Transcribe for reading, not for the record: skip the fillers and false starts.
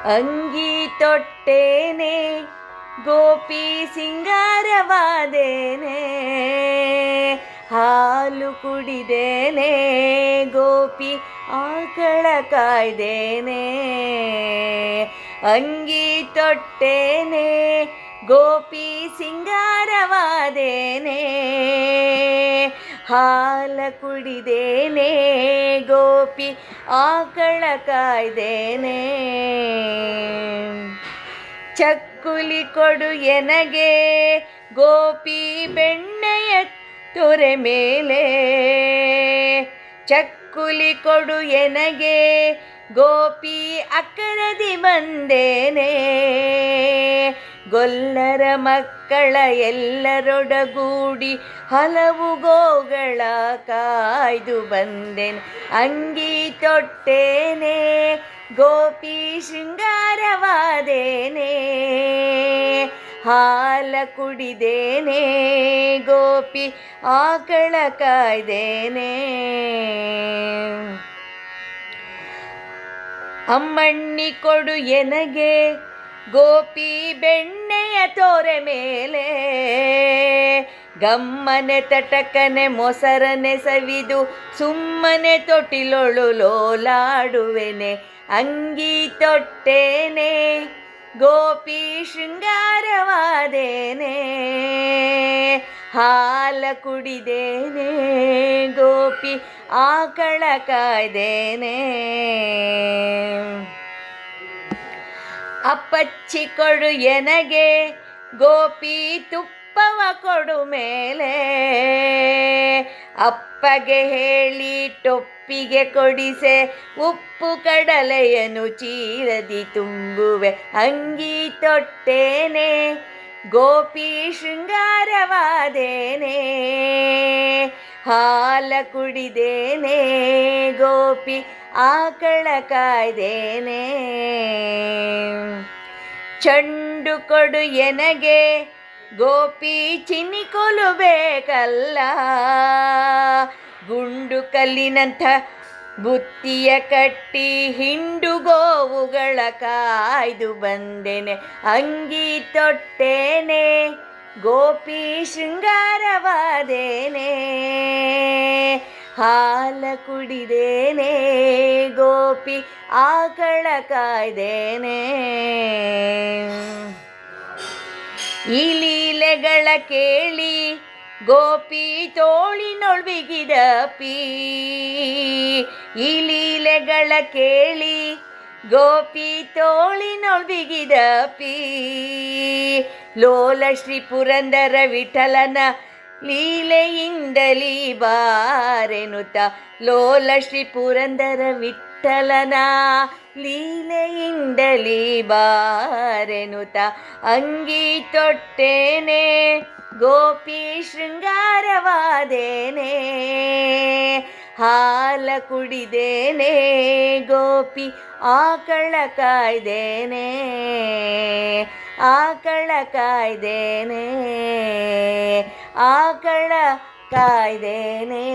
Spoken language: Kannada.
ಅಂಗಿ ತೊಟ್ಟೇನೆ ಗೋಪಿ ಸಿಂಗಾರವಾದೇನೆ, ಹಾಲು ಕುಡಿದೇನೆ ಗೋಪಿ ಆಕಳ ಕಾಯ್ದೇನೆ. ಅಂಗಿ ತೊಟ್ಟೇನೆ ಗೋಪಿ ಸಿಂಗಾರವಾದೇನೆ, ಹಾಲ ಕುಡಿದೇನೆ ಗೋಪಿ ಆಕಳ ಕಾಯ್ದೇನೆ. ಚಕ್ಕುಲಿ ಕೊಡು ಎನಗೆ ಗೋಪಿ ಬೆಣ್ಣೆಯ ತೊರೆ ಮೇಲೆ, ಚಕ್ಕುಲಿ ಕೊಡು ಎನಗೆ ಗೋಪಿ ಅಕ್ಕರದಿ ಬಂದೇನೆ. ಗೊಲ್ಲರ ಮಕ್ಕಳ ಎಲ್ಲರೊಡಗೂಡಿ ಹಲವು ಗೋಗಳ ಕಾಯ್ದು ಬಂದೇನೆ. ಅಂಗಿ ತೊಟ್ಟೇನೆ ಗೋಪಿ ಶೃಂಗಾರವಾದೇನೆ, ಹಾಲ ಕುಡಿದೇನೆ ಗೋಪಿ ಆಕಳ ಕಾಯ್ದೇನೆ. ಅಮ್ಮಣ್ಣಿ ಕೊಡು ಎನಗೆ ಗೋಪಿ ಬೆಣ್ಣೆಯ ತೋರೆ ಮೇಲೆ, ಗಮ್ಮನೆ ತಟಕನೆ ಮೊಸರನೆ ಸವಿದು ಸುಮ್ಮನೆ ತೊಟ್ಟಿಲೊಳು ಲೋಲಾಡುವೆನೆ. ಅಂಗಿ ತೊಟ್ಟೇನೆ ಗೋಪಿ ಶೃಂಗಾರವಾದೇನೆ, ಹಾಲ ಕುಡಿದೇನೆ ಗೋಪಿ ಆಕಳ ಕಾಯ್ದೇನೆ. ಅಪ್ಪಚ್ಚಿ ಕೊಡು ಎನಗೆ ಗೋಪಿ ತುಪ್ಪವ ಕೊಡು ಮೇಲೆ, ಅಪ್ಪಗೆ ಹೇಳಿ ಟೊಪ್ಪಿಗೆ ಕೊಡಿಸೆ ಉಪ್ಪು ಕಡಲೆಯನ್ನು ಚೀರದಿ ತುಂಬುವೆ. ಅಂಗಿ ತೊಟ್ಟೇನೆ ಗೋಪಿ ಶೃಂಗಾರವಾದೇನೆ, ಹಾಲ ಕುಡಿದೇನೆ ಗೋಪಿ ಆಕಳ ಕಾಯ್ದೇನೆ. ಚೆಂಡು ಕೊಡು ಎನಗೆ ಗೋಪಿ ಚಿನ್ನಿಕೊಲು ಬೇಕಲ್ಲ, ಗುಂಡು ಕಲ್ಲಿನಂಥ ಬುತ್ತಿಯ ಕಟ್ಟಿ ಹಿಂಡು ಗೋವುಗಳ ಕಾಯ್ದು ಬಂದೇನೆ. ಅಂಗಿ ತೊಟ್ಟೇನೆ ಗೋಪಿ ಶೃಂಗಾರವಾದೇನೆ, ಹಾಲ ಕುಡಿದೇನೆ ಗೋಪಿ ಆಕಳ ಕಾಯ್ದೇನೆ. ಈ ಲೀಲೆಗಳ ಕೇಳಿ ಗೋಪಿ ತೋಳಿನೊಳ್ಬಿಗಿದಪಿ, ಈ ಲೀಲೆಗಳ ಕೇಳಿ ಗೋಪಿ ತೋಳಿನೊಳ್ಬಿಗಿದಪಿ. ಲೋಲ ಶ್ರೀ ಪುರಂದರ ವಿಠಲನ ಲೀಲೆಯಿಂದಲೀ ಬಾರೆನುತ, ಲೋಲ ಶ್ರೀ ಪುರಂದರ ವಿಠಲನ ಲೀಲೆಯಿಂದಲೀ ಬಾರೆನುತ. ಅಂಗಿ ತೊಟ್ಟೇನೆ ಗೋಪಿ ಶೃಂಗಾರವಾದೇನೆ, ಹಾಲ ಕುಡಿದೇನೆ ಗೋಪಿ ಆಕಳ ಕಾಯ್ದೇನೆ, ಆಕಳ ಕಾಯ್ದೇನೆ, ಆಕಳ ಕಾಯ್ದೇನೆ.